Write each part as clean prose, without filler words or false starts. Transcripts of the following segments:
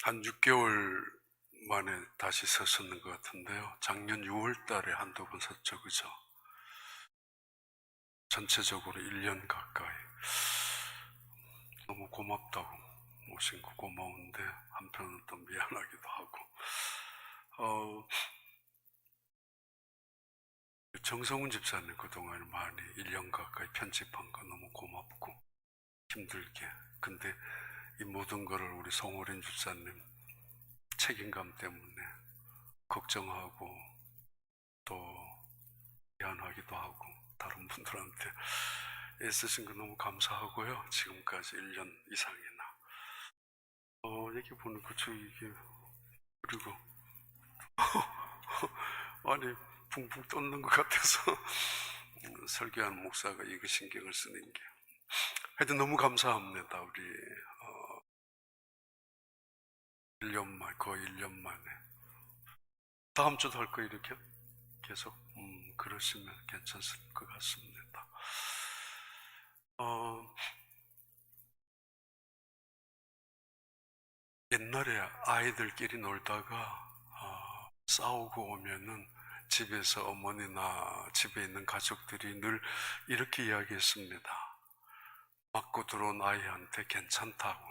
한 6개월 만에 다시 섰었는 것 같은데요. 작년 6월 달에 한두 번 섰죠, 그죠? 전체적으로 1년 가까이. 너무 고맙다고 모신 거 고마운데 한편은 또 미안하기도 하고. 정성훈 집사님 그동안 많이 1년 가까이 편집한 거 너무 고맙고 힘들게. 근데 이 모든 거를 우리 송호린 집사님 책임감 때문에 걱정하고 또 미안하기도 하고 다른 분들한테 애쓰신 거 너무 감사하고요. 지금까지 1년 이상이나 얘기 보니까 저 이게 그리고 아니 붕붕 떠는 것 같아서 설교하는 목사가 이거 신경을 쓰는 게 하여튼 너무 감사합니다. 우리 1년 만 거의 1년 만에 다음 주도 할 거 이렇게 계속 그러시면 괜찮을 것 같습니다. 옛날에 아이들끼리 놀다가 싸우고 오면은 집에서 어머니나 집에 있는 가족들이 늘 이렇게 이야기했습니다. 맞고 들어온 아이한테 괜찮다고.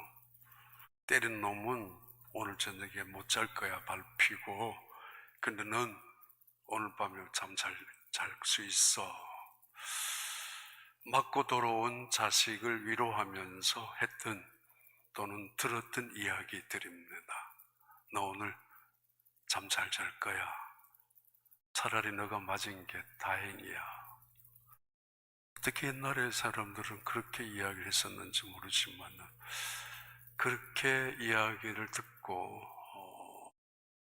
때린 놈은 오늘 저녁에 못 잘 거야, 밟히고. 근데 넌 오늘 밤에 잠 잘 수 있어. 맞고 돌아온 자식을 위로하면서 했던 또는 들었던 이야기들입니다. 너 오늘 잠 잘 잘 거야. 차라리 너가 맞은 게 다행이야. 어떻게 옛날에 사람들은 그렇게 이야기를 했었는지 모르지만 그렇게 이야기를 듣고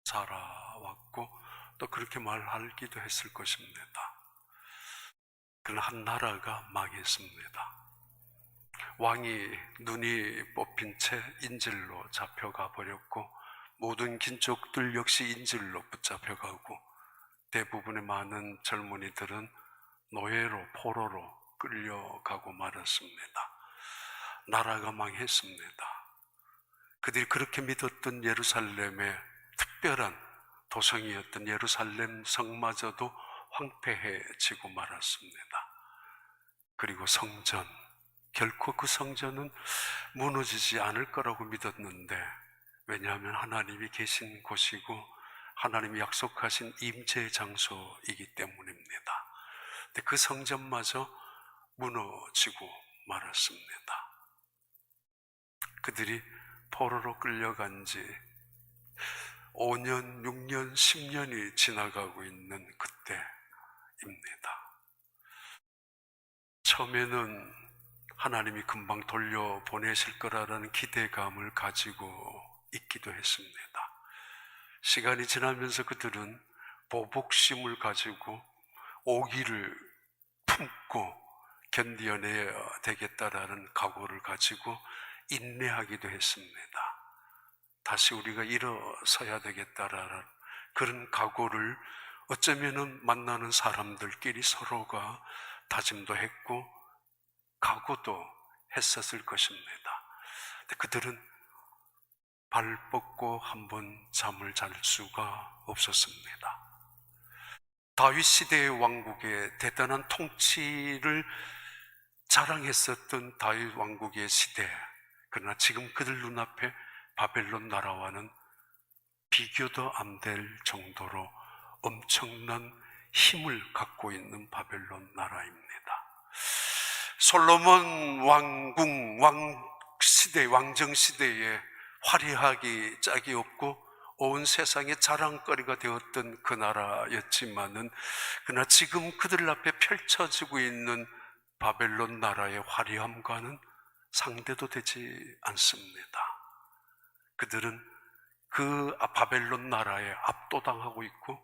자라왔고 또 그렇게 말하기도 했을 것입니다. 그러나 한 나라가 망했습니다. 왕이 눈이 뽑힌 채 인질로 잡혀가 버렸고 모든 귀족들 역시 인질로 붙잡혀가고 대부분의 많은 젊은이들은 노예로 포로로 끌려가고 말았습니다. 나라가 망했습니다. 그들이 그렇게 믿었던 예루살렘의 특별한 도성이었던 예루살렘 성마저도 황폐해지고 말았습니다. 그리고 성전, 결코 그 성전은 무너지지 않을 거라고 믿었는데 왜냐하면 하나님이 계신 곳이고 하나님이 약속하신 임재의 장소이기 때문입니다. 근데 그 성전마저 무너지고 말았습니다. 그들이 포로로 끌려간 지 5년, 6년, 10년이 지나가고 있는 그때입니다. 처음에는 하나님이 금방 돌려보내실 거라는 기대감을 가지고 있기도 했습니다. 시간이 지나면서 그들은 보복심을 가지고 오기를 품고 견뎌내야 되겠다라는 각오를 가지고 인내하기도 했습니다. 다시 우리가 일어서야 되겠다라는 그런 각오를 어쩌면은 만나는 사람들끼리 서로가 다짐도 했고 각오도 했었을 것입니다. 근데 그들은 발 뻗고 한번 잠을 잘 수가 없었습니다. 다윗 시대의 왕국의 대단한 통치를 자랑했었던 다윗 왕국의 시대, 그러나 지금 그들 눈앞에 바벨론 나라와는 비교도 안 될 정도로 엄청난 힘을 갖고 있는 바벨론 나라입니다. 솔로몬 왕궁, 왕시대, 왕정시대에 화려하기 짝이 없고 온 세상의 자랑거리가 되었던 그 나라였지만은 그러나 지금 그들 앞에 펼쳐지고 있는 바벨론 나라의 화려함과는 상대도 되지 않습니다. 그들은 그 바벨론 나라에 압도당하고 있고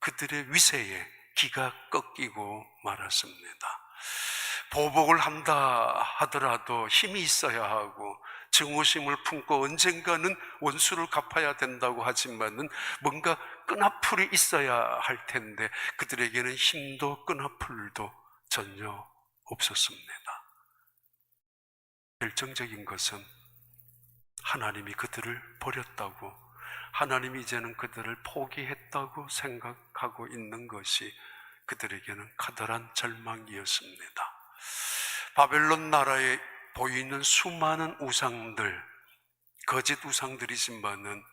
그들의 위세에 기가 꺾이고 말았습니다. 보복을 한다 하더라도 힘이 있어야 하고 증오심을 품고 언젠가는 원수를 갚아야 된다고 하지만은 뭔가 끈앞풀이 있어야 할 텐데 그들에게는 힘도 끈앞풀도 전혀 없었습니다. 결정적인 것은 하나님이 그들을 버렸다고, 하나님이 이제는 그들을 포기했다고 생각하고 있는 것이 그들에게는 커다란 절망이었습니다. 바벨론 나라에 보이는 수많은 우상들, 거짓 우상들이지만은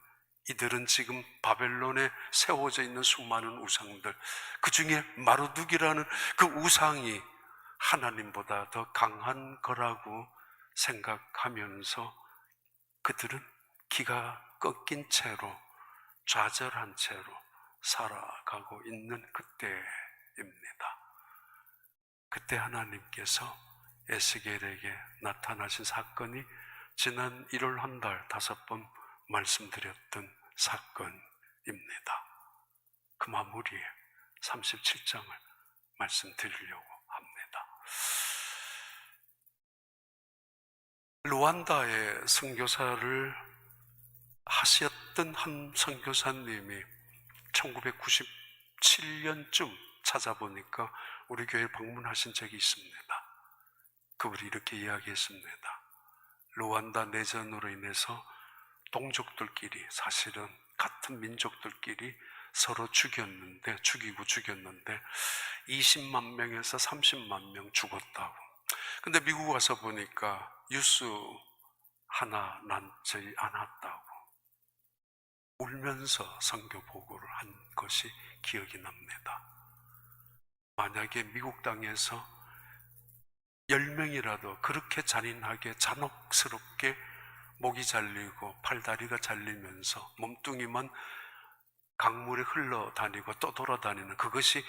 이들은 지금 바벨론에 세워져 있는 수많은 우상들, 그 중에 마르둑이라는 그 우상이 하나님보다 더 강한 거라고 생각하면서 그들은 기가 꺾인 채로, 좌절한 채로 살아가고 있는 그때입니다. 그때 하나님께서 에스겔에게 나타나신 사건이 지난 1월 한 달 5번 말씀드렸던 사건입니다. 그 마무리에 37장을 말씀드리려고 합니다. 루안다에 선교사를 하셨던 한 선교사님이 1997년쯤 찾아보니까 우리 교회에 방문하신 적이 있습니다. 그분이 이렇게 이야기했습니다. 루안다 내전으로 인해서 동족들끼리, 사실은 같은 민족들끼리 서로 죽이고 죽였는데 20만 명에서 30만 명 죽었다고. 근데 미국 와서 보니까 뉴스 하나 나지 않았다고 울면서 선교 보고를 한 것이 기억이 납니다. 만약에 미국 땅에서 10명이라도 그렇게 잔인하게 잔혹스럽게 목이 잘리고 팔다리가 잘리면서 몸뚱이만 강물에 흘러다니고 또 돌아다니는, 그것이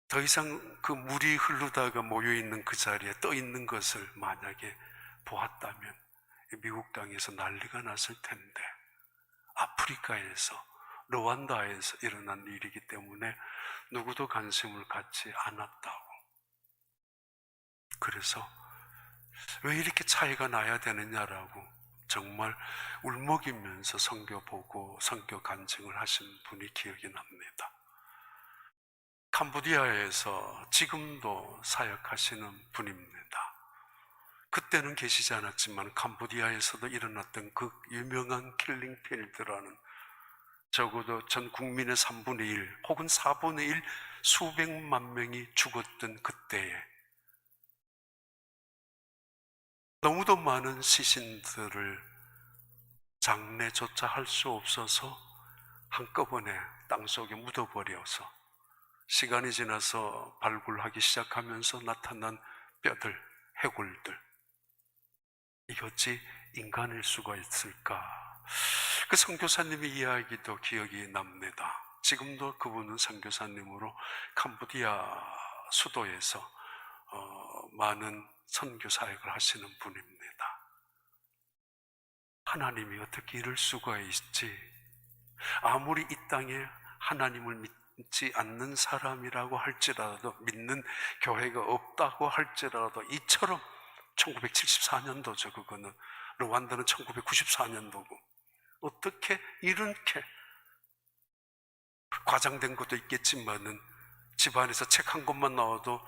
더 이상 그 물이 흐르다가 모여있는 그 자리에 떠 있는 것을 만약에 보았다면 미국 땅에서 난리가 났을 텐데, 아프리카에서, 루안다에서 일어난 일이기 때문에 누구도 관심을 갖지 않았다고. 그래서 왜 이렇게 차이가 나야 되느냐라고 정말 울먹이면서 선교 보고 선교 간증을 하신 분이 기억이 납니다. 캄보디아에서 지금도 사역하시는 분입니다. 그때는 계시지 않았지만 캄보디아에서도 일어났던 그 유명한 킬링필드라는, 적어도 전 국민의 3분의 1 혹은 4분의 1 수백만 명이 죽었던 그때에 너무도 많은 시신들을 장례조차 할 수 없어서 한꺼번에 땅속에 묻어버려서 시간이 지나서 발굴하기 시작하면서 나타난 뼈들, 해골들, 이게 어찌 인간일 수가 있을까? 그 선교사님의 이야기도 기억이 납니다. 지금도 그분은 선교사님으로 캄보디아 수도에서 많은 선교 사역을 하시는 분입니다. 하나님이 어떻게 이럴 수가 있지? 아무리 이 땅에 하나님을 믿지 않는 사람이라고 할지라도, 믿는 교회가 없다고 할지라도, 이처럼 1974년도죠. 그거는 루안다는 1994년도고 어떻게 이렇게 과장된 것도 있겠지만은 집안에서 책 한 권만 나와도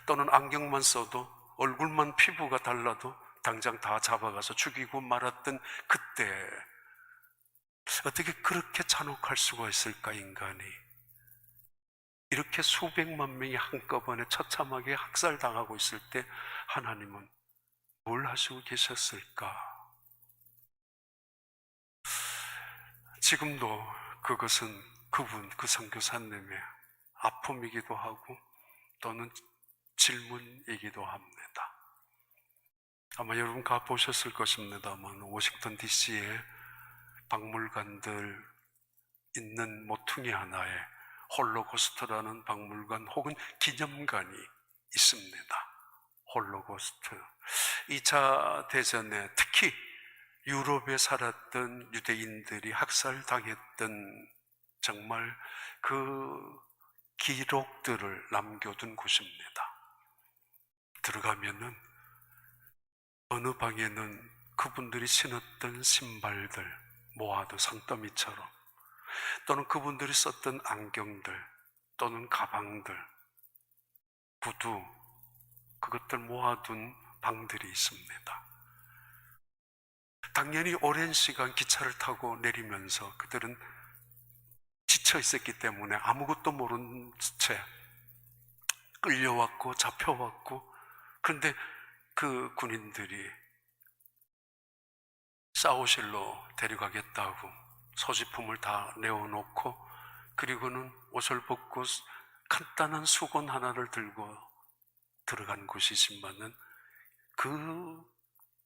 또는 안경만 써도 얼굴만 피부가 달라도 당장 다 잡아가서 죽이고 말았던 그때, 어떻게 그렇게 잔혹할 수가 있을까? 인간이 이렇게 수백만 명이 한꺼번에 처참하게 학살당하고 있을 때 하나님은 뭘 하시고 계셨을까? 지금도 그것은 그분, 그 선교사님의 아픔이기도 하고 또는 질문이기도 합니다. 아마 여러분 가보셨을 것입니다만 워싱턴 DC에 박물관들 있는 모퉁이 하나에 홀로코스트라는 박물관 혹은 기념관이 있습니다. 홀로코스트, 2차 대전에 특히 유럽에 살았던 유대인들이 학살당했던 정말 그 기록들을 남겨둔 곳입니다. 들어가면은 어느 방에는 그분들이 신었던 신발들 모아둔 산더미처럼, 또는 그분들이 썼던 안경들 또는 가방들, 구두, 그것들 모아둔 방들이 있습니다. 당연히 오랜 시간 기차를 타고 내리면서 그들은 지쳐 있었기 때문에 아무것도 모른 채 끌려왔고 잡혀왔고, 그런데 그 군인들이 사우실로 데려가겠다고 소지품을 다 내어놓고, 그리고는 옷을 벗고 간단한 수건 하나를 들고 들어간 곳이지만은 그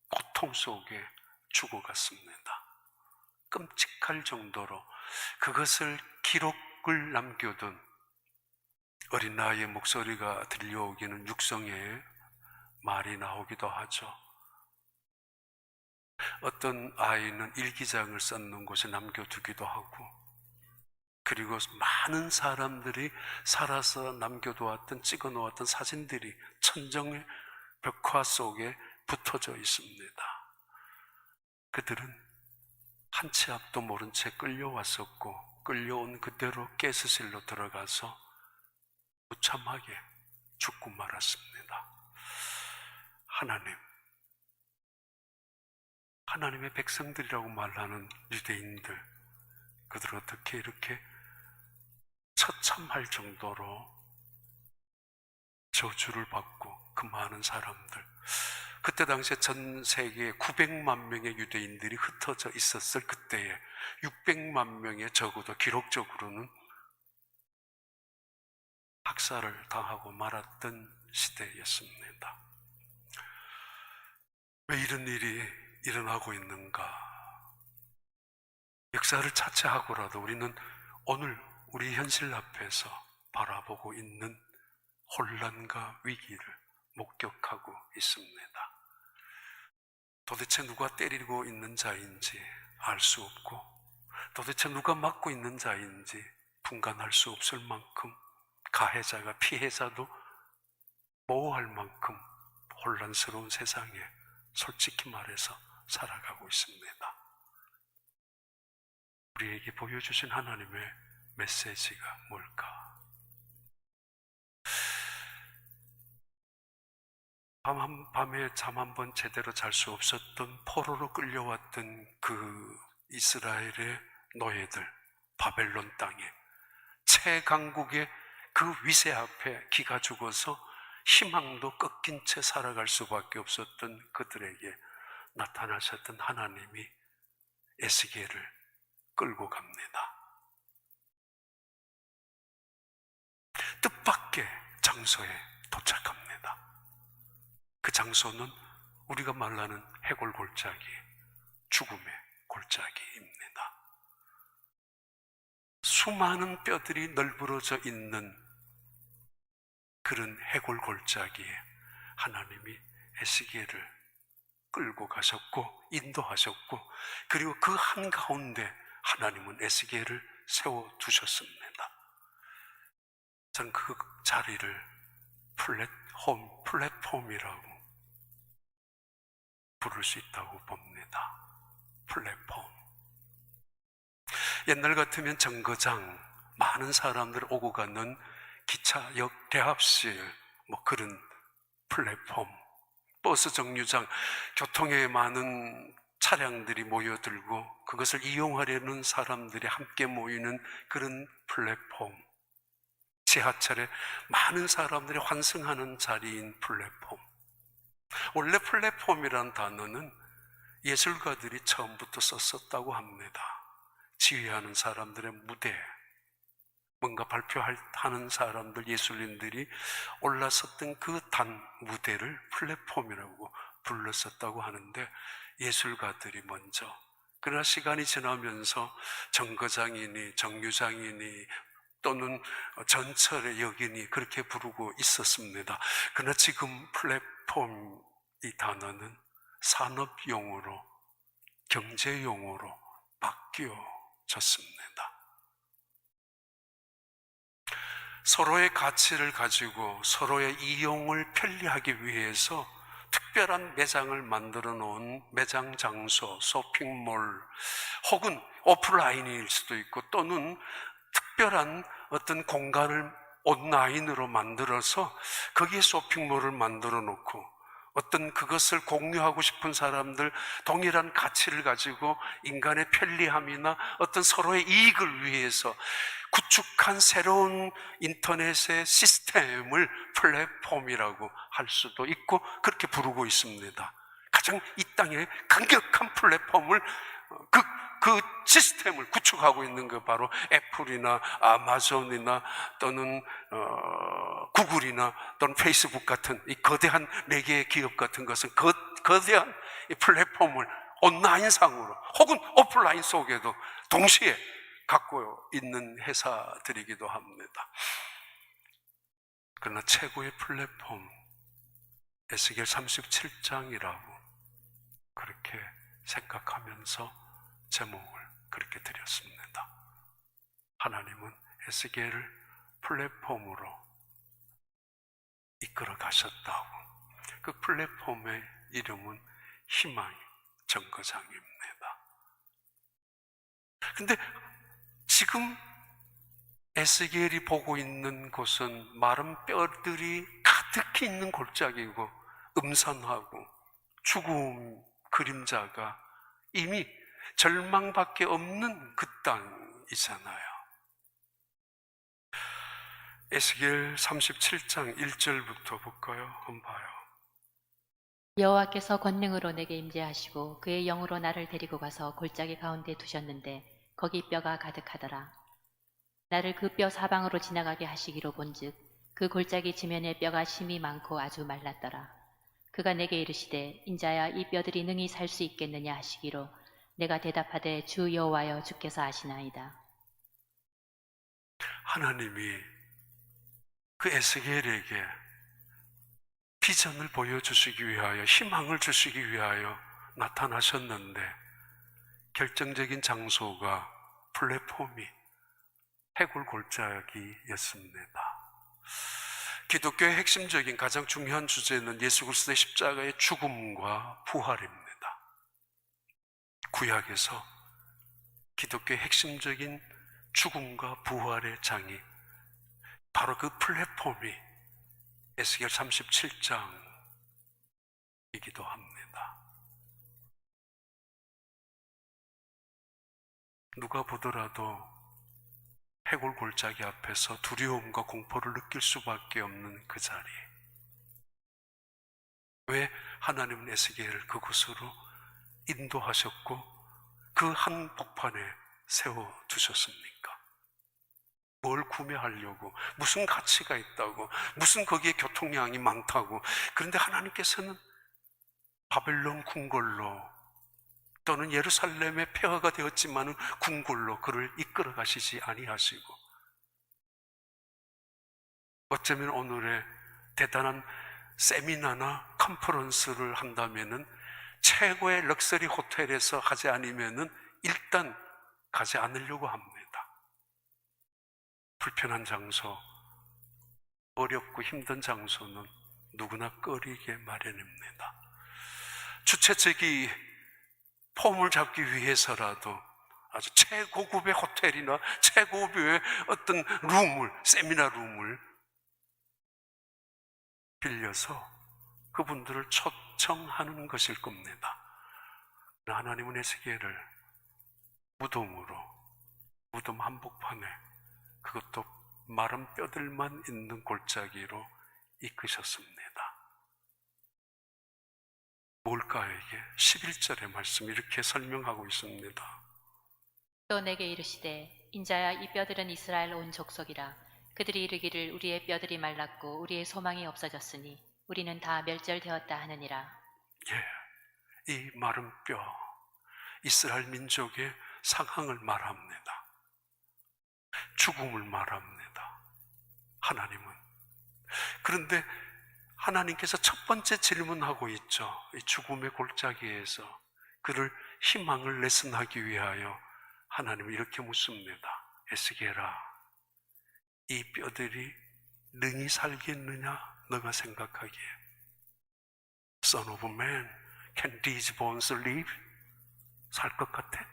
고통 속에 죽어갔습니다. 끔찍할 정도로 그것을 기록을 남겨둔, 어린 나이에 목소리가 들려오기는 육성의 말이 나오기도 하죠. 어떤 아이는 일기장을 썼는 곳에 남겨두기도 하고, 그리고 많은 사람들이 살아서 남겨두었던, 찍어놓았던 사진들이 천정의 벽화 속에 붙어져 있습니다. 그들은 한 치 앞도 모른 채 끌려왔었고, 끌려온 그대로 가스실로 들어가서 무참하게 죽고 말았습니다. 하나님의 백성들이라고 말하는 유대인들, 그들 어떻게 이렇게 처참할 정도로 저주를 받고, 그 많은 사람들, 그때 당시에 전 세계에 900만 명의 유대인들이 흩어져 있었을 그때에 600만 명의, 적어도 기록적으로는 학살을 당하고 말았던 시대였습니다. 왜 이런 일이 일어나고 있는가? 역사를 차치하고라도 우리는 오늘 우리 현실 앞에서 바라보고 있는 혼란과 위기를 목격하고 있습니다. 도대체 누가 때리고 있는 자인지 알 수 없고, 도대체 누가 막고 있는 자인지 분간할 수 없을 만큼, 가해자가 피해자도 보호할 만큼 혼란스러운 세상에 솔직히 말해서 살아가고 있습니다. 우리에게 보여주신 하나님의 메시지가 뭘까? 밤에 잠 한 번 제대로 잘 수 없었던, 포로로 끌려왔던 그 이스라엘의 노예들, 바벨론 땅에 최강국의 그 위세 앞에 기가 죽어서 희망도 꺾인 채 살아갈 수밖에 없었던 그들에게 나타나셨던 하나님이 에스겔을 끌고 갑니다. 뜻밖의 장소에 도착합니다. 그 장소는 우리가 말하는 해골 골짜기, 죽음의 골짜기입니다. 수많은 뼈들이 널브러져 있는 그런 해골 골짜기에 하나님이 에스겔을 끌고 가셨고 인도하셨고, 그리고 그 한가운데 하나님은 에스겔을 세워두셨습니다. 저는 그 자리를 플랫폼이라고 부를 수 있다고 봅니다. 플랫폼. 옛날 같으면 정거장, 많은 사람들 오고 가는 기차역 대합실, 그런 플랫폼, 버스 정류장, 교통에 많은 차량들이 모여들고 그것을 이용하려는 사람들이 함께 모이는 그런 플랫폼, 지하철에 많은 사람들이 환승하는 자리인 플랫폼. 원래 플랫폼이란 단어는 예술가들이 처음부터 썼었다고 합니다. 지휘하는 사람들의 무대, 뭔가 발표하는 사람들, 예술인들이 올라섰던 그 단 무대를 플랫폼이라고 불렀었다고 하는데, 예술가들이 먼저, 그러나 시간이 지나면서 정거장이니 정류장이니 또는 전철의 역이니 그렇게 부르고 있었습니다. 그러나 지금 플랫폼, 이 단어는 산업용어로, 경제용어로 바뀌어졌습니다. 서로의 가치를 가지고 서로의 이용을 편리하기 위해서 특별한 매장을 만들어 놓은 매장 장소, 쇼핑몰, 혹은 오프라인일 수도 있고, 또는 특별한 어떤 공간을 온라인으로 만들어서 거기에 쇼핑몰을 만들어 놓고 어떤 그것을 공유하고 싶은 사람들, 동일한 가치를 가지고 인간의 편리함이나 어떤 서로의 이익을 위해서 구축한 새로운 인터넷의 시스템을 플랫폼이라고 할 수도 있고 그렇게 부르고 있습니다. 가장 이 땅에 강력한 플랫폼을 그 시스템을 구축하고 있는 게 바로 애플이나 아마존이나 또는 구글이나 또는 페이스북 같은 이 거대한 매개 기업 같은 것은 거대한 이 플랫폼을 온라인상으로 혹은 오프라인 속에도 동시에 갖고 있는 회사들이기도 합니다. 그러나 최고의 플랫폼 에스겔 37장이라고 그렇게 생각하면서 제목을 그렇게 드렸습니다. 하나님은 에스겔을 플랫폼으로 이끌어 가셨다고. 그 플랫폼의 이름은 희망의 정거장입니다. 근데 지금 에스겔이 보고 있는 곳은 마른 뼈들이 가득히 있는 골짜기고 음산하고 죽음 그림자가 이미 절망밖에 없는 그 땅이잖아요. 에스겔 37장 1절부터 볼까요? 한번 봐요. 여호와께서 권능으로 내게 임재하시고 그의 영으로 나를 데리고 가서 골짜기 가운데 두셨는데 거기 뼈가 가득하더라. 나를 그 뼈 사방으로 지나가게 하시기로 본즉 그 골짜기 지면에 뼈가 심이 많고 아주 말랐더라. 그가 내게 이르시되 인자야 이 뼈들이 능히 살 수 있겠느냐 하시기로 내가 대답하되 주 여호와여 주께서 아시나이다. 하나님이 그 에스겔에게 비전을 보여주시기 위하여 희망을 주시기 위하여 나타나셨는데 결정적인 장소가 플랫폼이 해골 골짜기였습니다. 기독교의 핵심적인 가장 중요한 주제는 예수 그리스도의 십자가의 죽음과 부활입니다. 구약에서 기독교의 핵심적인 죽음과 부활의 장이 바로 그 플랫폼이 에스겔 37장이기도 합니다. 누가 보더라도 해골 골짜기 앞에서 두려움과 공포를 느낄 수밖에 없는 그 자리. 왜 하나님은 에스겔을 그곳으로 인도하셨고 그 한복판에 세워두셨습니까? 뭘 구매하려고, 무슨 가치가 있다고, 무슨 거기에 교통량이 많다고. 그런데 하나님께서는 바벨론 궁궐로 또는 예루살렘의 폐허가 되었지만은 궁궐로 그를 이끌어 가시지 아니하시고, 어쩌면 오늘의 대단한 세미나나 컨퍼런스를 한다면은 최고의 럭셔리 호텔에서 하지 않으면은 일단 가지 않으려고 합니다. 불편한 장소, 어렵고 힘든 장소는 누구나 꺼리게 마련입니다. 주최측이 폼을 잡기 위해서라도 아주 최고급의 호텔이나 최고급의 어떤 룸을, 세미나 룸을 빌려서 그분들을 초청하는 것일 겁니다. 하나님은 에스겔을 무덤 한복판에, 그것도 마른 뼈들만 있는 골짜기로 이끄셨습니다. 뭘까요 이게? 11절의 말씀 이렇게 설명하고 있습니다. 또 내게 이르시되 인자야 이 뼈들은 이스라엘 온 족속이라. 그들이 이르기를 우리의 뼈들이 말랐고 우리의 소망이 없어졌으니 우리는 다 멸절되었다 하느니라. 이 마른 뼈, 이스라엘 민족의 상황을 말합니다. 죽음을 말합니다. 하나님은. 그런데 하나님께서 첫 번째 질문하고 있죠. 이 죽음의 골짜기에서 그를 희망을 레슨하기 위하여 하나님은 이렇게 묻습니다. 에스겔아, 이 뼈들이 능히 살겠느냐? 너가 생각하기에. Son of man, can these bones live? 살 것 같아?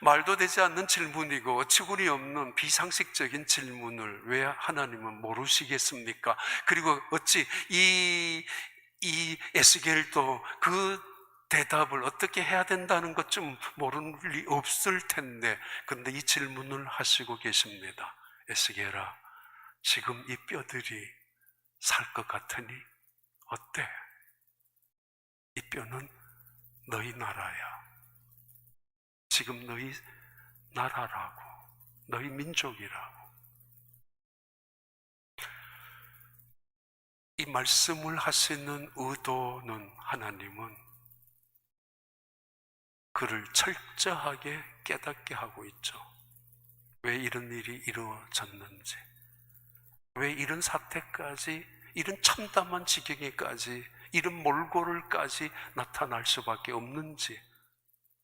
말도 되지 않는 질문이고 어처구니 없는 비상식적인 질문을 왜 하나님은 모르시겠습니까? 그리고 어찌 이 이 에스겔도 그 대답을 어떻게 해야 된다는 것 좀 모르는 리 없을 텐데, 그런데 이 질문을 하시고 계십니다. 에스겔아, 지금 이 뼈들이 살 것 같으니 어때? 이 뼈는 너희 나라야. 지금 너희 나라라고, 너희 민족이라고. 이 말씀을 하시는 의도는, 하나님은 그를 철저하게 깨닫게 하고 있죠. 왜 이런 일이 이루어졌는지, 왜 이런 사태까지, 이런 참담한 지경에까지, 이런 몰골을까지 나타날 수밖에 없는지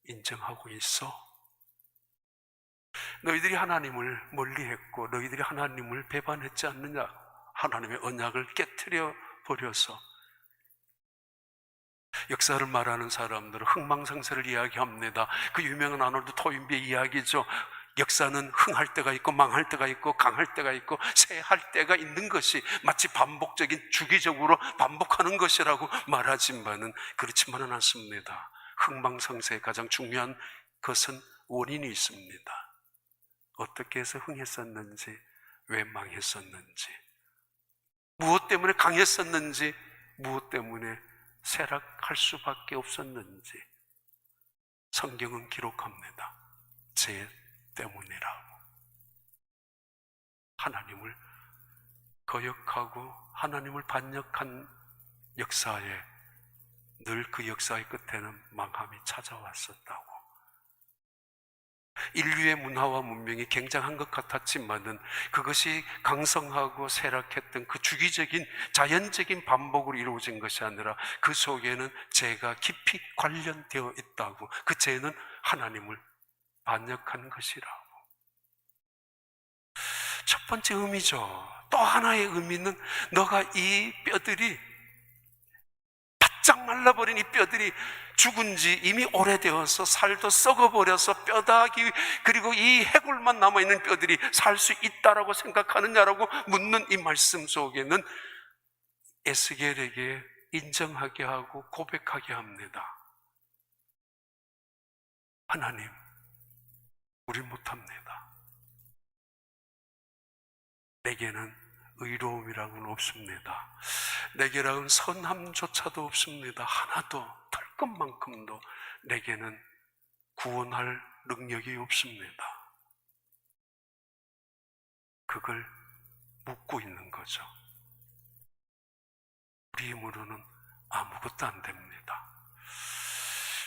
인정하고 있어. 너희들이 하나님을 멀리했고 너희들이 하나님을 배반했지 않느냐? 하나님의 언약을 깨트려 버려서. 역사를 말하는 사람들은 흥망성쇠를 이야기합니다. 그 유명한 아놀드 토인비의 이야기죠. 역사는 흥할 때가 있고 망할 때가 있고 강할 때가 있고 쇠할 때가 있는 것이 마치 반복적인 주기적으로 반복하는 것이라고 말하지만은 그렇지만은 않습니다. 흥망성쇠의 가장 중요한 것은 원인이 있습니다. 어떻게 해서 흥했었는지, 왜 망했었는지, 무엇 때문에 강했었는지, 무엇 때문에 쇠락할 수밖에 없었는지 성경은 기록합니다. 죄 때문이라고. 하나님을 거역하고 하나님을 반역한 역사에 늘 그 역사의 끝에는 망함이 찾아왔었다고. 인류의 문화와 문명이 굉장한 것 같았지만은 그것이 강성하고 쇠락했던 그 주기적인 자연적인 반복으로 이루어진 것이 아니라 그 속에는 죄가 깊이 관련되어 있다고. 그 죄는 하나님을 반역한 것이라고. 첫 번째 의미죠. 또 하나의 의미는 너가 이 뼈들이, 바짝 말라버린 이 뼈들이 죽은 지 이미 오래되어서 살도 썩어버려서 뼈다귀 그리고 이 해골만 남아있는 뼈들이 살 수 있다라고 생각하느냐라고 묻는 이 말씀 속에는 에스겔에게 인정하게 하고 고백하게 합니다. 하나님, 우리 못합니다. 내게는 의로움이라고는 없습니다. 내게는 선함조차도 없습니다. 하나도, 털 것만큼도 내게는 구원할 능력이 없습니다. 그걸 묻고 있는 거죠. 우리 힘으로는 아무것도 안 됩니다.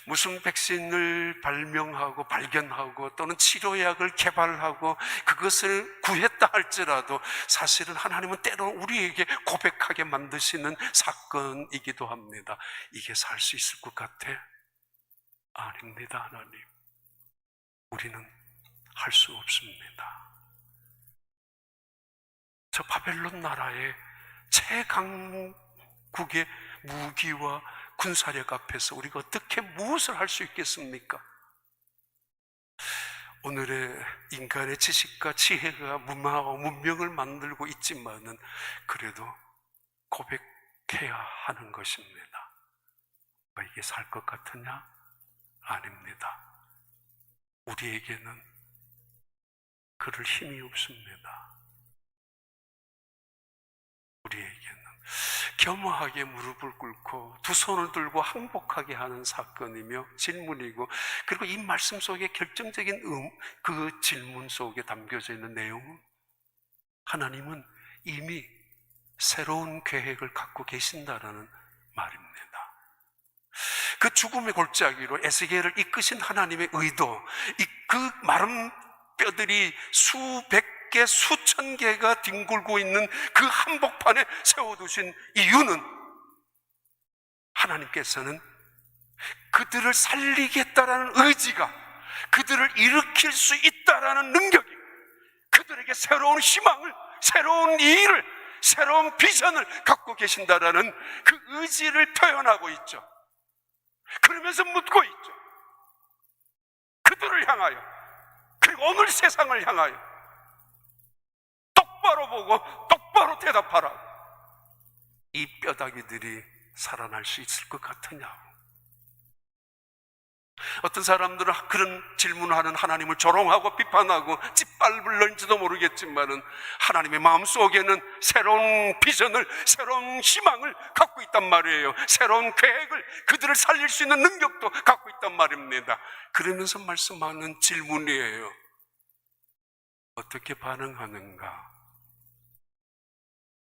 무슨 백신을 발명하고 발견하고 또는 치료약을 개발하고 그것을 구했다 할지라도 사실은 하나님은 때로는 우리에게 고백하게 만드시는 사건이기도 합니다. 이게 살 수 있을 것 같아? 아닙니다. 하나님, 우리는 할 수 없습니다. 저 바벨론 나라의 최강국의 무기와 군사력 앞에서 우리가 어떻게 무엇을 할 수 있겠습니까? 오늘의 인간의 지식과 지혜가 문화와 문명을 만들고 있지만은 그래도 고백해야 하는 것입니다. 이게 살 것 같으냐? 아닙니다. 우리에게는 그럴 힘이 없습니다. 우리에게는 겸허하게 무릎을 꿇고 두 손을 들고 항복하게 하는 사건이며 질문이고, 그리고 이 말씀 속에 결정적인 그 질문 속에 담겨져 있는 내용은 하나님은 이미 새로운 계획을 갖고 계신다라는 말입니다. 그 죽음의 골짜기로 에스겔을 이끄신 하나님의 의도, 그 마른 뼈들이 수백 개, 수천 개가 뒹굴고 있는 그 한복판에 세워두신 이유는 하나님께서는 그들을 살리겠다라는 의지가, 그들을 일으킬 수 있다라는 능력이, 그들에게 새로운 희망을, 새로운 일을, 새로운 비전을 갖고 계신다라는 그 의지를 표현하고 있죠. 그러면서 묻고 있죠. 그들을 향하여, 그리고 오늘 세상을 향하여 똑바로 보고 똑바로 대답하라. 이 뼈다귀들이 살아날 수 있을 것 같으냐고. 어떤 사람들은 그런 질문을 하는 하나님을 조롱하고 비판하고 짓밟을는지도 모르겠지만은 하나님의 마음속에는 새로운 비전을, 새로운 희망을 갖고 있단 말이에요. 새로운 계획을, 그들을 살릴 수 있는 능력도 갖고 있단 말입니다. 그러면서 말씀하는 질문이에요. 어떻게 반응하는가?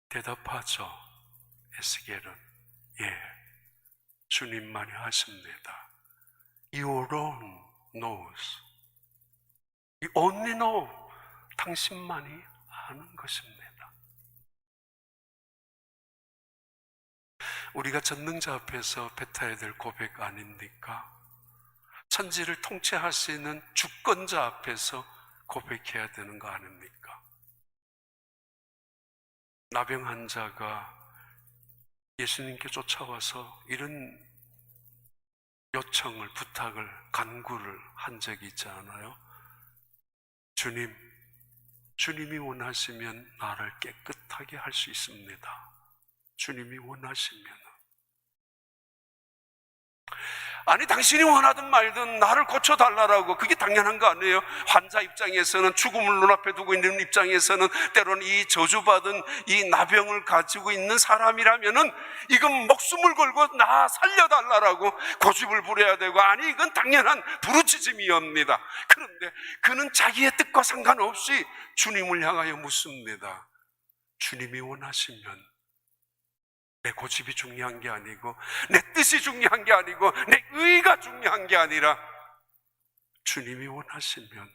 대답하죠. 에스겔은 예, 주님만이 하십니다. You alone knows. You only know. 당신만이 아는 것입니다. 우리가 전능자 앞에서 뱉어야 될 고백 아닙니까? 천지를 통치하시는 주권자 앞에서 고백해야 되는 거 아닙니까? 나병 환자가 예수님께 쫓아와서 이런 요청을, 부탁을, 간구를 한 적이 있지 않아요? 주님, 주님이 원하시면 나를 깨끗하게 할 수 있습니다. 주님이 원하시면. 아니, 당신이 원하든 말든 나를 고쳐달라고, 그게 당연한 거 아니에요? 환자 입장에서는, 죽음을 눈앞에 두고 있는 입장에서는, 때로는 이 저주받은 이 나병을 가지고 있는 사람이라면은 이건 목숨을 걸고 나 살려달라고 고집을 부려야 되고, 아니 이건 당연한 부르짖음이옵니다. 그런데 그는 자기의 뜻과 상관없이 주님을 향하여 묻습니다. 주님이 원하시면, 내 고집이 중요한 게 아니고, 내 뜻이 중요한 게 아니고, 내 의가 중요한 게 아니라 주님이 원하시면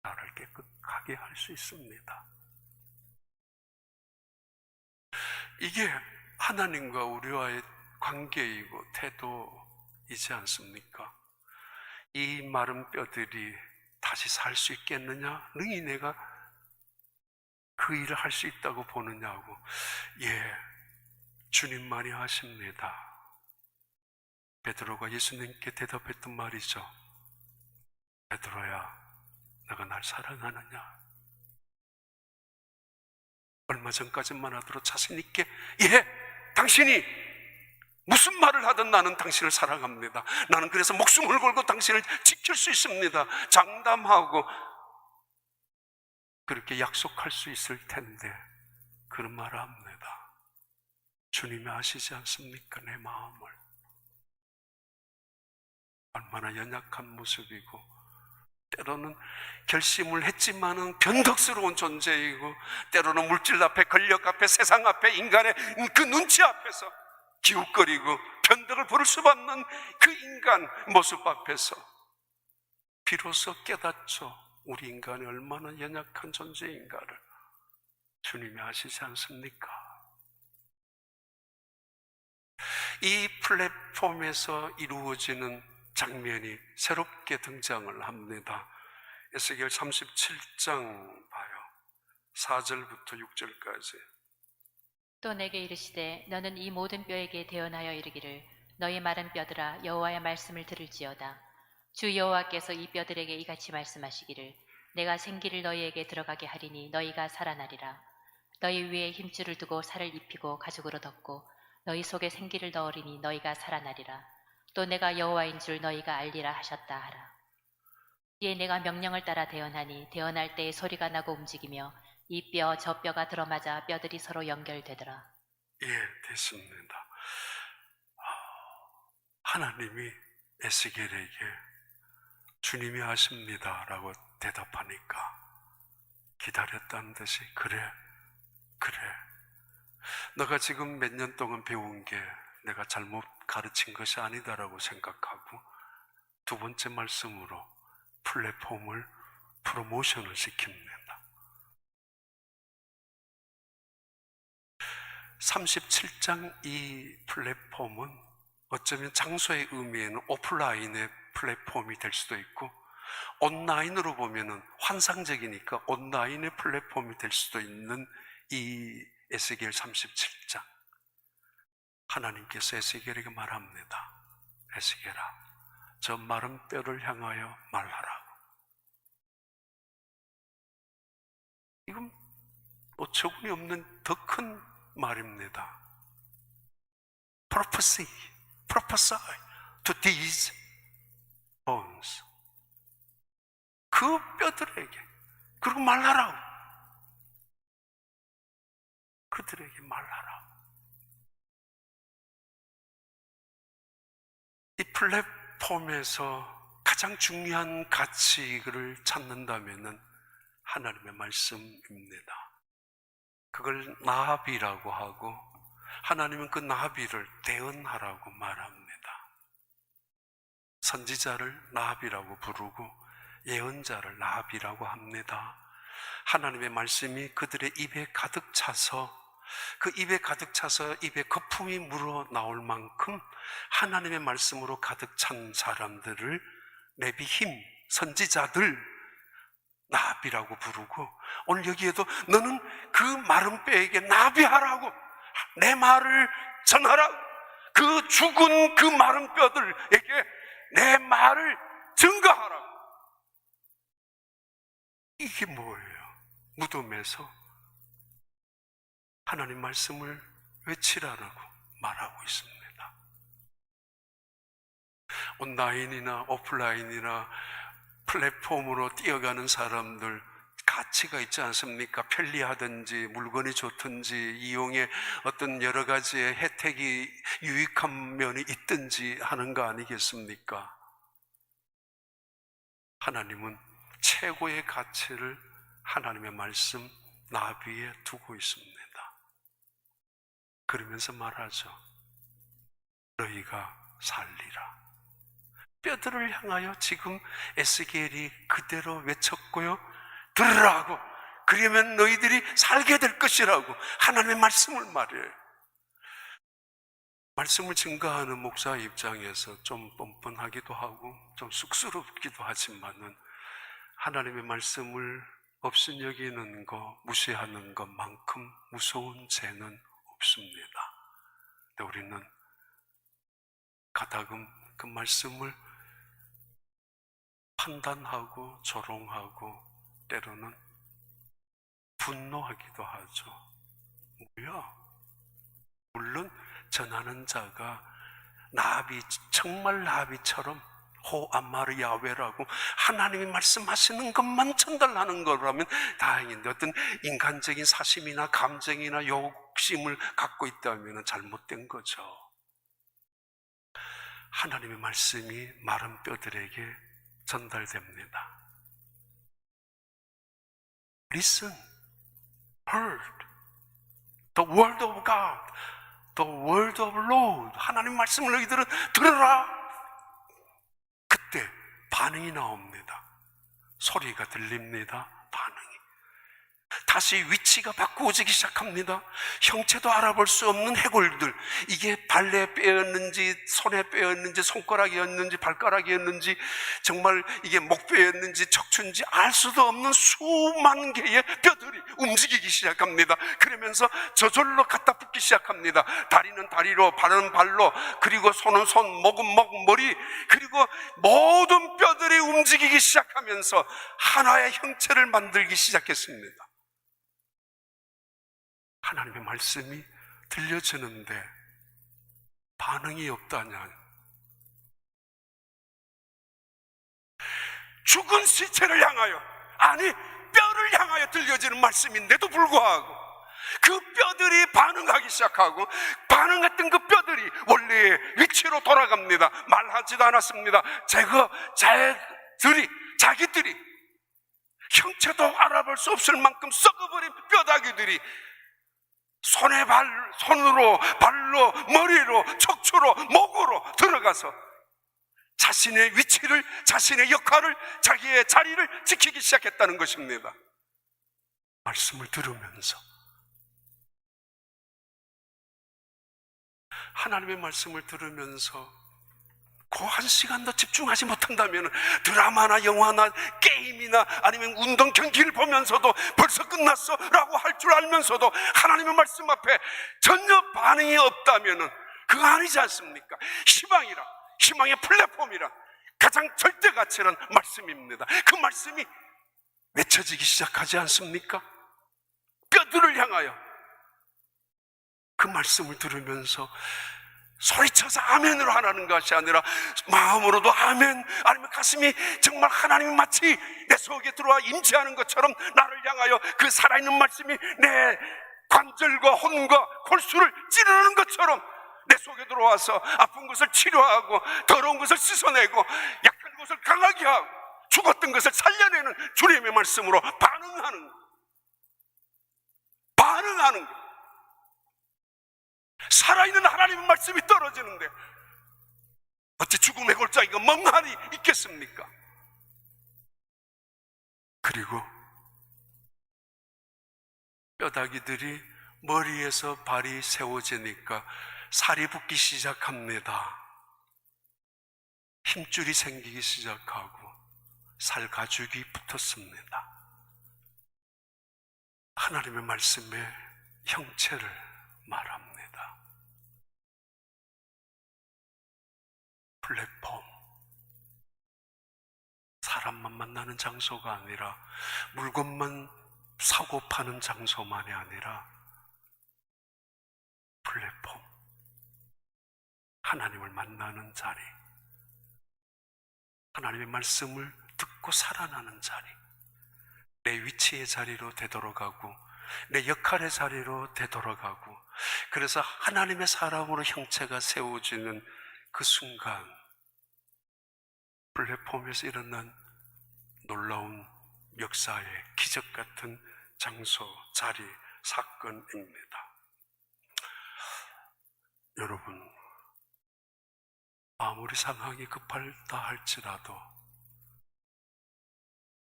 나를 깨끗하게 할 수 있습니다. 이게 하나님과 우리와의 관계이고 태도이지 않습니까? 이 마른 뼈들이 다시 살 수 있겠느냐? 능히 내가 그 일을 할 수 있다고 보느냐고. 예, 주님만이 하십니다. 베드로가 예수님께 대답했던 말이죠. 베드로야, 너가 날 사랑하느냐? 얼마 전까지만 하더라도 자신 있게, 예, 당신이 무슨 말을 하든 나는 당신을 사랑합니다. 나는 그래서 목숨을 걸고 당신을 지킬 수 있습니다. 장담하고 그렇게 약속할 수 있을 텐데 그런 말을 합니다. 주님이 아시지 않습니까? 내 마음을. 얼마나 연약한 모습이고, 때로는 결심을 했지만은 변덕스러운 존재이고, 때로는 물질 앞에, 권력 앞에, 세상 앞에, 인간의 그 눈치 앞에서 기웃거리고 변덕을 부를 수밖에 없는 그 인간 모습 앞에서 비로소 깨닫죠. 우리 인간이 얼마나 연약한 존재인가를. 주님이 아시지 않습니까? 이 플랫폼에서 이루어지는 장면이 새롭게 등장을 합니다. 에스겔 37장 봐요. 4절부터 6절까지. 또 내게 이르시되 너는 이 모든 뼈에게 대언하여 이르기를 너희 마른 뼈들아 여호와의 말씀을 들을지어다. 주 여호와께서 이 뼈들에게 이같이 말씀하시기를 내가 생기를 너희에게 들어가게 하리니 너희가 살아나리라. 너희 위에 힘줄을 두고 살을 입히고 가죽으로 덮고 너희 속에 생기를 넣으리니 너희가 살아나리라. 또 내가 여호와인 줄 너희가 알리라 하셨다 하라. 이에 내가 명령을 따라 대언하니 대언할 때에 소리가 나고 움직이며 이 뼈 저 뼈가 들어맞아 뼈들이 서로 연결되더라. 예, 됐습니다. 하나님이 에스겔에게 주님이 하십니다 라고 대답하니까 기다렸다는 듯이 그래, 너가 지금 몇 년 동안 배운 게 내가 잘못 가르친 것이 아니다라고 생각하고 두 번째 말씀으로 플랫폼을 프로모션을 시킵니다. 37장 이 플랫폼은 어쩌면 장소의 의미에는 오프라인의 플랫폼이 될 수도 있고, 온라인으로 보면은 환상적이니까 온라인의 플랫폼이 될 수도 있는 이 에스겔 37장. 하나님께서 에스겔에게 말합니다. 에스겔아, 저 마른 뼈를 향하여 말하라. 이건 어처구니 없는 더 큰 말입니다. prophesy to these bones. 그 뼈들에게, 그리고 말하라고. 그들에게 말하라고. 이 플랫폼에서 가장 중요한 가치를 찾는다면은 하나님의 말씀입니다. 그걸 나비라고 하고, 하나님은 그 나비를 대언하라고 말합니다. 선지자를 나비라고 부르고 예언자를 나비라고 합니다. 하나님의 말씀이 그들의 입에 가득 차서, 그 입에 가득 차서 입에 거품이 물어 나올 만큼 하나님의 말씀으로 가득 찬 사람들을 네비힘, 선지자들, 나비라고 부르고, 오늘 여기에도 너는 그 마른 뼈에게 나비하라고, 내 말을 전하라. 그 죽은 그 마른 뼈들에게 내 말을 증거하라고. 이게 뭐예요? 무덤에서 하나님 말씀을 외치라라고 말하고 있습니다. 온라인이나 오프라인이나 플랫폼으로 뛰어가는 사람들 가치가 있지 않습니까? 편리하든지 물건이 좋든지 이용에 어떤 여러 가지의 혜택이 유익한 면이 있든지 하는 거 아니겠습니까? 하나님은 최고의 가치를 하나님의 말씀 나비에 두고 있습니다. 그러면서 말하죠. 너희가 살리라. 뼈들을 향하여 지금 에스겔이 그대로 외쳤고요. 들으라고. 그러면 너희들이 살게 될 것이라고 하나님의 말씀을 말해요. 말씀을 증거하는 목사 입장에서 좀 뻔뻔하기도 하고 좀 쑥스럽기도 하지만은 하나님의 말씀을 없인 여기는 거, 무시하는 것만큼 무서운 죄는 없습니다. 근데 우리는 가다금 그 말씀을 판단하고 조롱하고 때로는 분노하기도 하죠. 뭐야? 물론 전하는 자가 나비, 정말 나비처럼 호암마르 야훼라고 하나님이 말씀하시는 것만 전달하는 거라면 다행인데, 어떤 인간적인 사심이나 감정이나 욕심을 갖고 있다면 잘못된 거죠. 하나님의 말씀이 마른 뼈들에게 전달됩니다. Listen, heard the word of God, the word of Lord. 하나님 말씀을 너희들은 들어라. 그때 반응이 나옵니다. 소리가 들립니다. 반응이. 다시 위치가 바꾸어지기 시작합니다. 형체도 알아볼 수 없는 해골들, 이게 발에 뼈였는지 손에 뼈였는지 손가락이었는지 발가락이었는지 정말 이게 목뼈였는지 척추인지 알 수도 없는 수만 개의 뼈들이 움직이기 시작합니다. 그러면서 저절로 갖다 붙기 시작합니다. 다리는 다리로, 발은 발로, 그리고 손은 손, 목은 목, 머리, 그리고 모든 뼈들이 움직이기 시작하면서 하나의 형체를 만들기 시작했습니다. 하나님의 말씀이 들려지는데 반응이 없다냐? 죽은 시체를 향하여, 아니 뼈를 향하여 들려지는 말씀인데도 불구하고 그 뼈들이 반응하기 시작하고, 반응했던 그 뼈들이 원래의 위치로 돌아갑니다. 말하지도 않았습니다. 자기들이 형체도 알아볼 수 없을 만큼 썩어버린 뼈다귀들이 손으로, 발로, 머리로, 척추로, 목으로 들어가서 자신의 위치를, 자신의 역할을, 자기의 자리를 지키기 시작했다는 것입니다. 말씀을 들으면서, 하나님의 말씀을 들으면서 그 한 시간도 집중하지 못한다면 드라마나 영화나 게임이나 아니면 운동 경기를 보면서도 벌써 끝났어 라고 할 줄 알면서도 하나님의 말씀 앞에 전혀 반응이 없다면 그거 아니지 않습니까? 희망의 플랫폼이라 가장 절대 가치란 말씀입니다. 그 말씀이 외쳐지기 시작하지 않습니까? 뼈들을 향하여. 그 말씀을 들으면서 소리쳐서 아멘으로 하라는 것이 아니라 마음으로도 아멘, 아니면 가슴이 정말 하나님이 마치 내 속에 들어와 임재하는 것처럼 나를 향하여 그 살아있는 말씀이 내 관절과 혼과 골수를 찌르는 것처럼 내 속에 들어와서 아픈 것을 치료하고 더러운 것을 씻어내고 약한 것을 강하게 하고 죽었던 것을 살려내는 주님의 말씀으로 반응하는 것. 살아있는 하나님의 말씀이 떨어지는데 어찌 죽음의 골짜기가 멍하니 있겠습니까? 그리고 뼈다귀들이 머리에서 발이 세워지니까 살이 붙기 시작합니다. 힘줄이 생기기 시작하고 살 가죽이 붙었습니다. 하나님의 말씀의 형체를 말합니다. 플랫폼, 사람만 만나는 장소가 아니라 물건만 사고 파는 장소만이 아니라 플랫폼, 하나님을 만나는 자리, 하나님의 말씀을 듣고 살아나는 자리, 내 위치의 자리로 되돌아가고 내 역할의 자리로 되돌아가고, 그래서 하나님의 사람으로 형체가 세워지는 그 순간 플랫폼에서 일어난 놀라운 역사의 기적 같은 장소, 자리, 사건입니다. 여러분, 아무리 상황이 급하다 할지라도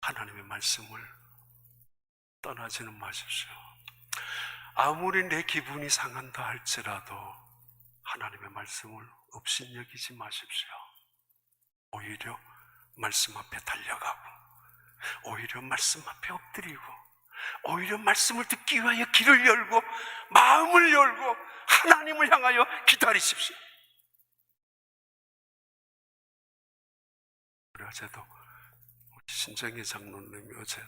하나님의 말씀을 떠나지는 마십시오. 아무리 내 기분이 상한다 할지라도 하나님의 말씀을 업신여기지 마십시오. 오히려 말씀 앞에 달려가고, 오히려 말씀 앞에 엎드리고, 오히려 말씀을 듣기 위하여 귀를 열고 마음을 열고 하나님을 향하여 기다리십시오. 우리 어제도 우리 신정희 장로님이 어제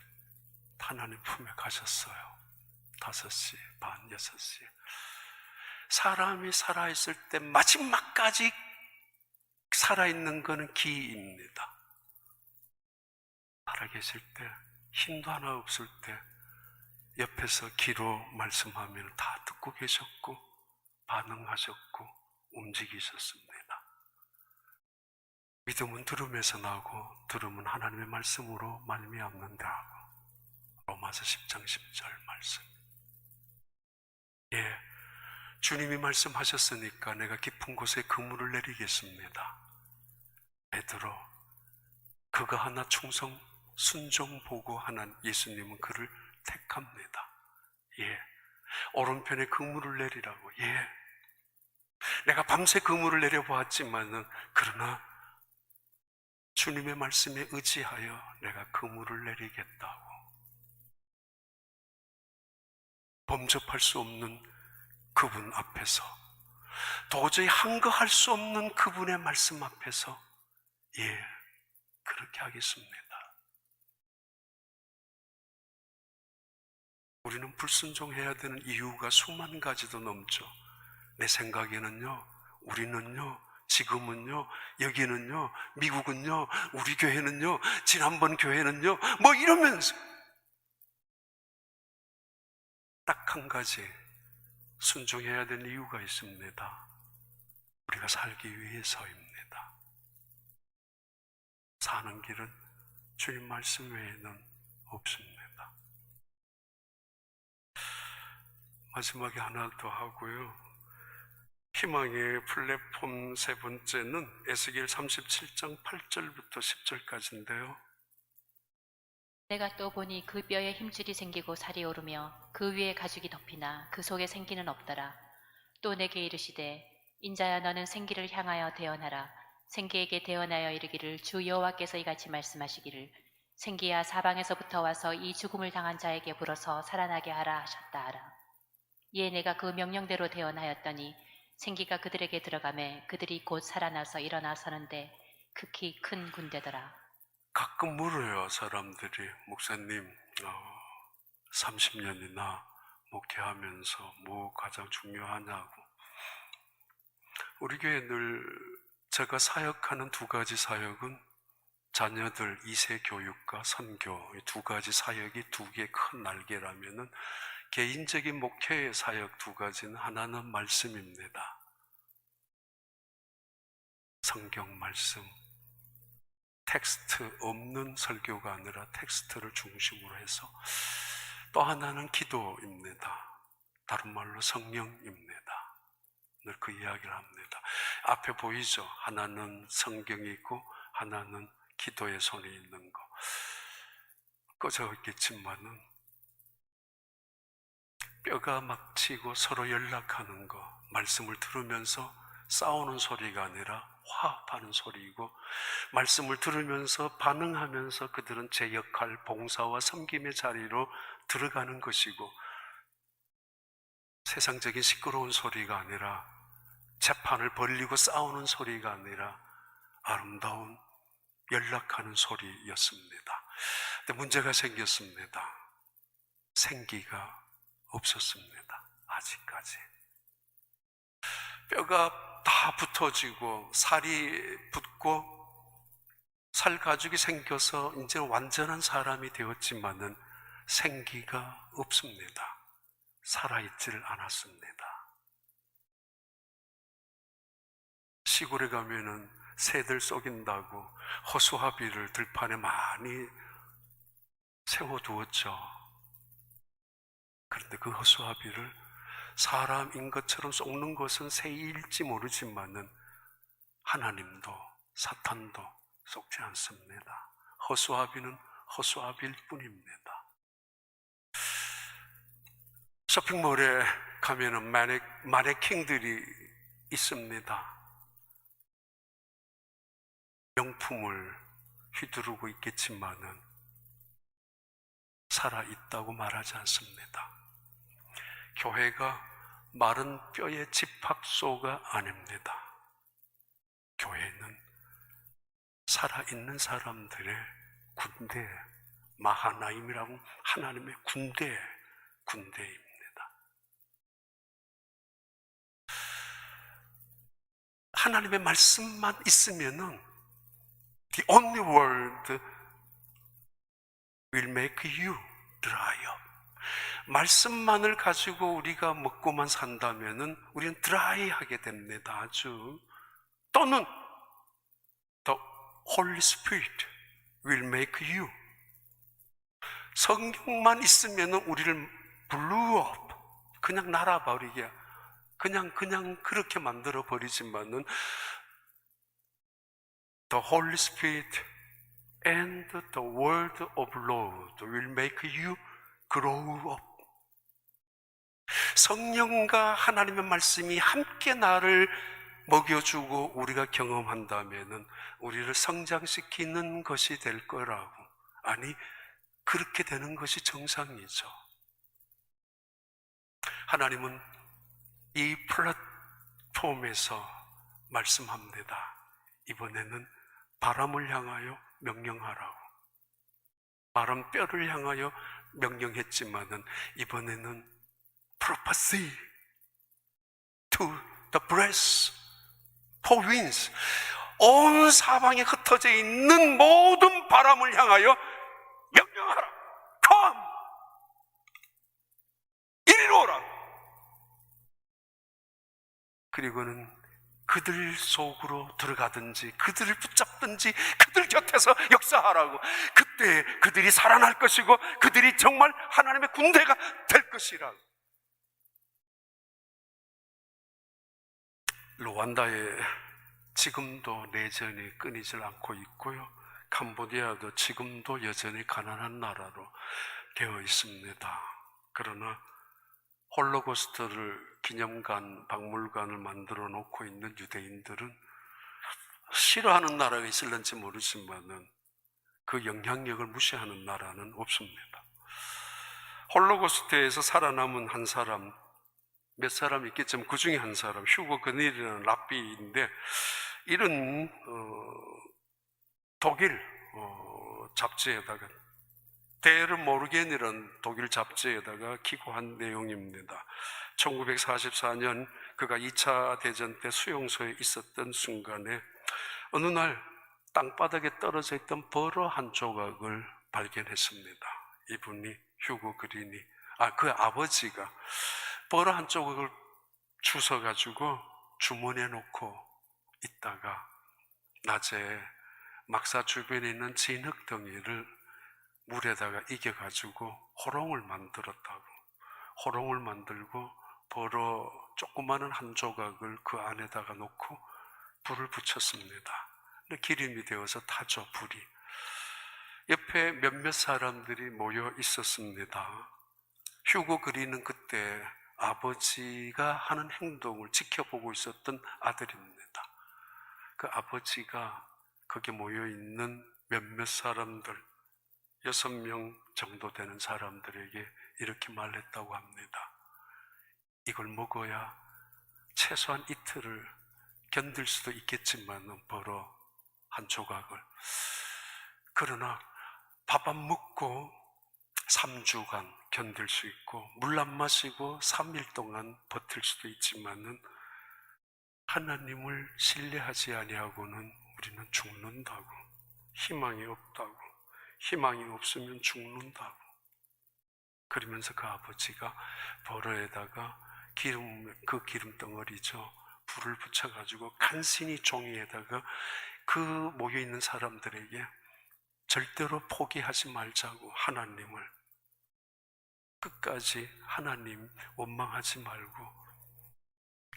하나님 품에 가셨어요. 5시 반, 6시. 사람이 살아있을 때 마지막까지 살아있는 것은 기입니다. 살아계실 때, 힘도 하나 없을 때 옆에서 기로 말씀하면 다 듣고 계셨고 반응하셨고 움직이셨습니다. 믿음은 들음에서 나고 들음은 하나님의 말씀으로 말미암는다 하고 로마서 10장 10절 말씀. 예, 주님이 말씀하셨으니까 내가 깊은 곳에 그물을 내리겠습니다. 베드로, 그가 하나 충성 순종 보고하는 예수님은 그를 택합니다. 예, 오른편에 그물을 내리라고. 예, 내가 밤새 그물을 내려보았지만은 그러나 주님의 말씀에 의지하여 내가 그물을 내리겠다고. 범접할 수 없는 그분 앞에서, 도저히 한거할 수 없는 그분의 말씀 앞에서 예, 그렇게 하겠습니다. 우리는 불순종해야 되는 이유가 수만 가지도 넘죠. 내 생각에는요, 우리는요, 지금은요, 여기는요, 미국은요, 우리 교회는요, 지난번 교회는요, 뭐 이러면서 딱 한 가지 순종해야 되는 이유가 있습니다. 우리가 살기 위해서입니다. 사는 길은 주님 말씀 외에는 없습니다. 마지막에 하나 더 하고요. 희망의 플랫폼 세 번째는 에스겔 37장 8절부터 10절까지인데요. 내가 또 보니 그 뼈에 힘줄이 생기고 살이 오르며 그 위에 가죽이 덮이나 그 속에 생기는 없더라. 또 내게 이르시되 인자야, 너는 생기를 향하여 대언하라. 생기에게 대언하여 이르기를 주 여호와께서 이같이 말씀하시기를 생기야, 사방에서부터 와서 이 죽음을 당한 자에게 불어서 살아나게 하라 하셨다 하라. 이에 내가 그 명령대로 대언하였더니 생기가 그들에게 들어가매 그들이 곧 살아나서 일어나 서는데 극히 큰 군대더라. 가끔 물어요, 사람들이. 목사님, 30년이나 목회하면서 뭐 가장 중요하냐고. 우리 교회 늘 제가 사역하는 두 가지 사역은 자녀들 2세 교육과 선교, 이 두 가지 사역이 두 개의 큰 날개라면은 개인적인 목회의 사역 두 가지는 하나는 말씀입니다. 성경 말씀, 텍스트 없는 설교가 아니라 텍스트를 중심으로 해서, 또 하나는 기도입니다. 다른 말로 성령입니다. 늘 그 이야기를 합니다. 앞에 보이죠? 하나는 성경이 있고 하나는 기도의 손에 있는 거. 꺼져 있겠지만은 뼈가 막히고 서로 연락하는 거, 말씀을 들으면서 싸우는 소리가 아니라 화합하는 소리이고, 말씀을 들으면서 반응하면서 그들은 제 역할, 봉사와 섬김의 자리로 들어가는 것이고, 세상적인 시끄러운 소리가 아니라, 재판을 벌리고 싸우는 소리가 아니라 아름다운 연락하는 소리였습니다. 근데 문제가 생겼습니다. 생기가 없었습니다. 아직까지. 뼈가 다 붙어지고 살이 붙고 살 가죽이 생겨서 이제 완전한 사람이 되었지만은 생기가 없습니다. 살아있지를 않았습니다. 시골에 가면은 새들 쏘긴다고 허수아비를 들판에 많이 세워두었죠. 그런데 그 허수아비를 사람인 것처럼 쏘는 것은 새일지 모르지만은 하나님도 사탄도 쏘지 않습니다. 허수아비는 허수아비일 뿐입니다. 쇼핑몰에 가면은 마네킹들이 있습니다. 명품을 휘두르고 있겠지만은 살아있다고 말하지 않습니다. 교회가 마른 뼈의 집합소가 아닙니다. 교회는 살아있는 사람들의 군대, 마하나임이라고 하나님의 군대입니다. 하나님의 말씀만 있으면은 The only word will make you dry up. 말씀만을 가지고 우리가 먹고만 산다면은 우리는 드라이하게 됩니다. 아주. 또는 The Holy Spirit will make you. 성경만 있으면은 우리를 blew up, 그냥 날아버리게, 그냥 그렇게 만들어 버리지만은 The Holy Spirit and the word of Lord will make you grow up. 성령과 하나님의 말씀이 함께 나를 먹여주고 우리가 경험한다면은 우리를 성장시키는 것이 될 거라고. 아니, 그렇게 되는 것이 정상이죠. 하나님은 이 플랫폼에서 말씀합니다. 이번에는 바람을 향하여 명령하라고. 바람 뼈를 향하여 명령했지만은 이번에는 prophecy to the breath for winds. 온 사방에 흩어져 있는 모든 바람을 향하여 명령하라. Come! 이리로 오라. 그리고는 그들 속으로 들어가든지 그들을 붙잡든지 그들 곁에서 역사하라고. 그때 그들이 살아날 것이고 그들이 정말 하나님의 군대가 될 것이라고. 루안다에 지금도 내전이 끊이질 않고 있고요, 캄보디아도 지금도 여전히 가난한 나라로 되어 있습니다. 그러나 홀로코스트를 기념관, 박물관을 만들어 놓고 있는 유대인들은 싫어하는 나라가 있을는지 모르지만은 그 영향력을 무시하는 나라는 없습니다. 홀로코스트에서 살아남은 한 사람, 몇 사람 있겠지만 그 중에 한 사람, 휴고 그닐이라는 랍비인데, 이런 독일 잡지에다가, 데르 모르겐이라는 독일 잡지에다가 기고한 내용입니다. 1944년 그가 2차 대전 때 수용소에 있었던 순간에 어느 날 땅바닥에 떨어져 있던 버러 한 조각을 발견했습니다. 이분이 휴고 그린이, 그 아버지가 버러 한 조각을 주워가지고 주머니에 놓고 있다가 낮에 막사 주변에 있는 진흙덩이를 물에다가 이겨가지고 호롱을 만들었다고. 호롱을 만들고 버러 조그마한 한 조각을 그 안에다가 놓고 불을 붙였습니다. 근데 기름이 되어서 타죠, 불이. 옆에 몇몇 사람들이 모여 있었습니다. 휴고 그린은 그때 아버지가 하는 행동을 지켜보고 있었던 아들입니다. 그 아버지가 거기 모여 있는 몇몇 사람들, 6명 정도 되는 사람들에게 이렇게 말했다고 합니다. 이걸 먹어야 최소한 이틀을 견딜 수도 있겠지만 버러 한 조각을. 그러나 밥 안 먹고 3주간 견딜 수 있고 물 안 마시고 3일 동안 버틸 수도 있지만은 하나님을 신뢰하지 아니하고는 우리는 죽는다고. 희망이 없다고. 희망이 없으면 죽는다고. 그러면서 그 아버지가 버러에다가 그 기름 덩어리죠, 불을 붙여가지고 간신히 종이에다가 그 모여있는 사람들에게 절대로 포기하지 말자고, 하나님을 끝까지 하나님 원망하지 말고,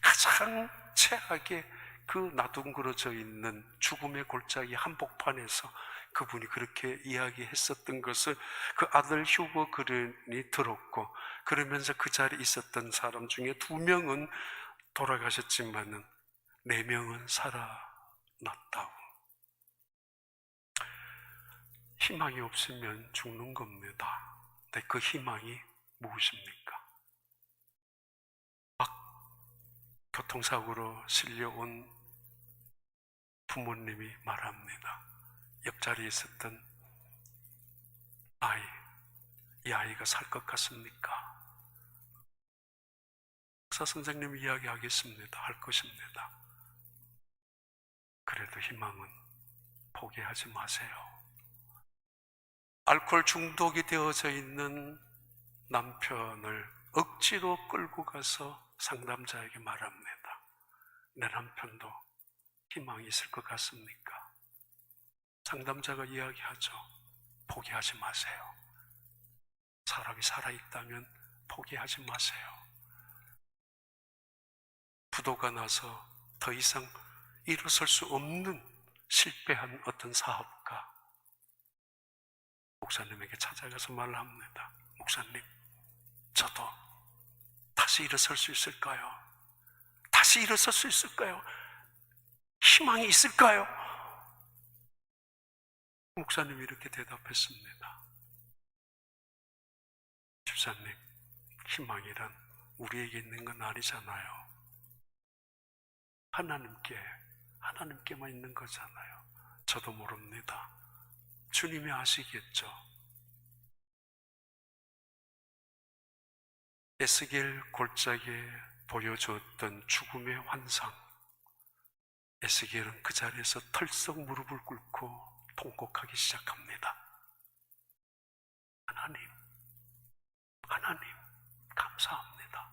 가장 최악의 그 나둥그러져 있는 죽음의 골짜기 한복판에서 그분이 그렇게 이야기했었던 것을 그 아들 휴고 그린이 들었고, 그러면서 그 자리에 있었던 사람 중에 2명은 돌아가셨지만은 4명은 살아났다고. 희망이 없으면 죽는 겁니다. 근데 그 희망이 무엇입니까? 교통사고로 실려온 부모님이 말합니다. 옆자리에 있었던 아이, 이 아이가 살 것 같습니까? 의사 선생님이 이야기하겠습니다. 할 것입니다. 그래도 희망은 포기하지 마세요. 알코올 중독이 되어져 있는 남편을 억지로 끌고 가서 상담자에게 말합니다. 내 남편도 희망이 있을 것 같습니까? 상담자가 이야기하죠. 포기하지 마세요. 사람이 살아있다면 포기하지 마세요. 부도가 나서 더 이상 일어설 수 없는 실패한 어떤 사업가, 목사님에게 찾아가서 말합니다. 목사님, 저도 다시 일어설 수 있을까요? 다시 일어설 수 있을까요? 희망이 있을까요? 목사님이 이렇게 대답했습니다. 집사님, 희망이란 우리에게 있는 건 아니잖아요. 하나님께만 있는 거잖아요. 저도 모릅니다. 주님이 아시겠죠. 에스겔 골짜기에 보여주었던 죽음의 환상, 에스겔은 그 자리에서 털썩 무릎을 꿇고 통곡하기 시작합니다. 하나님, 감사합니다.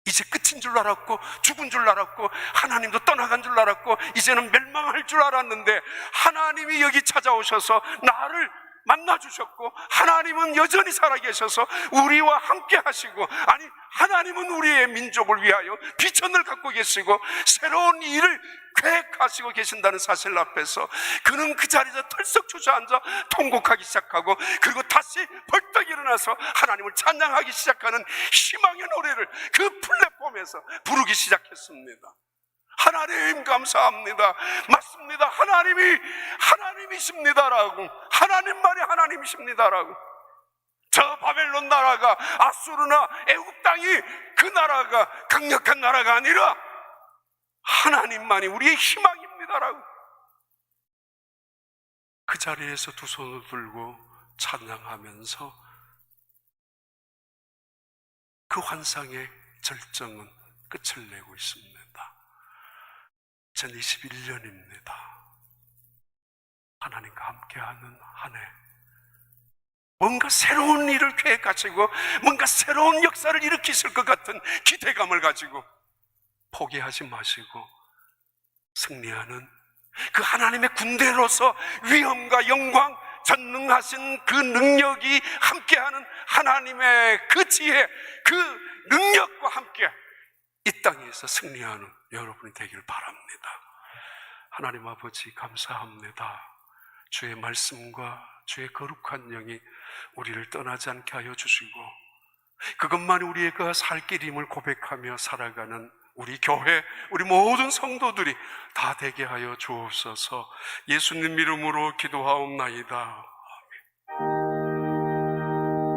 이제 끝인 줄 알았고, 죽은 줄 알았고, 하나님도 떠나간 줄 알았고, 이제는 멸망할 줄 알았는데, 하나님이 여기 찾아오셔서 나를 만나주셨고, 하나님은 여전히 살아계셔서 우리와 함께 하시고, 아니, 하나님은 우리의 민족을 위하여 비전을 갖고 계시고 새로운 일을 계획하시고 계신다는 사실 앞에서 그는 그 자리에서 털썩 주저앉아 통곡하기 시작하고, 그리고 다시 벌떡 일어나서 하나님을 찬양하기 시작하는 희망의 노래를 그 플랫폼에서 부르기 시작했습니다. 하나님 감사합니다. 맞습니다. 하나님이십니다라고, 하나님만이 하나님이십니다라고. 저 바벨론 나라가, 아수르나 애국 땅이 그 나라가 강력한 나라가 아니라 하나님만이 우리의 희망입니다라고. 그 자리에서 두 손을 들고 찬양하면서 그 환상의 절정은, 끝을 내고 있습니다. 2021년입니다. 하나님과 함께하는 한 해, 뭔가 새로운 일을 계획하시고 뭔가 새로운 역사를 일으키실 것 같은 기대감을 가지고 포기하지 마시고 승리하는 그 하나님의 군대로서 위엄과 영광, 전능하신 그 능력이 함께하는 하나님의 그 지혜, 그 능력과 함께 이 땅에서 승리하는 여러분이 되길 바랍니다. 하나님 아버지 감사합니다. 주의 말씀과 주의 거룩한 영이 우리를 떠나지 않게 하여 주시고 그것만이 우리의 그 살 길임을 고백하며 살아가는 우리 교회, 우리 모든 성도들이 다 되게 하여 주옵소서. 예수님 이름으로 기도하옵나이다.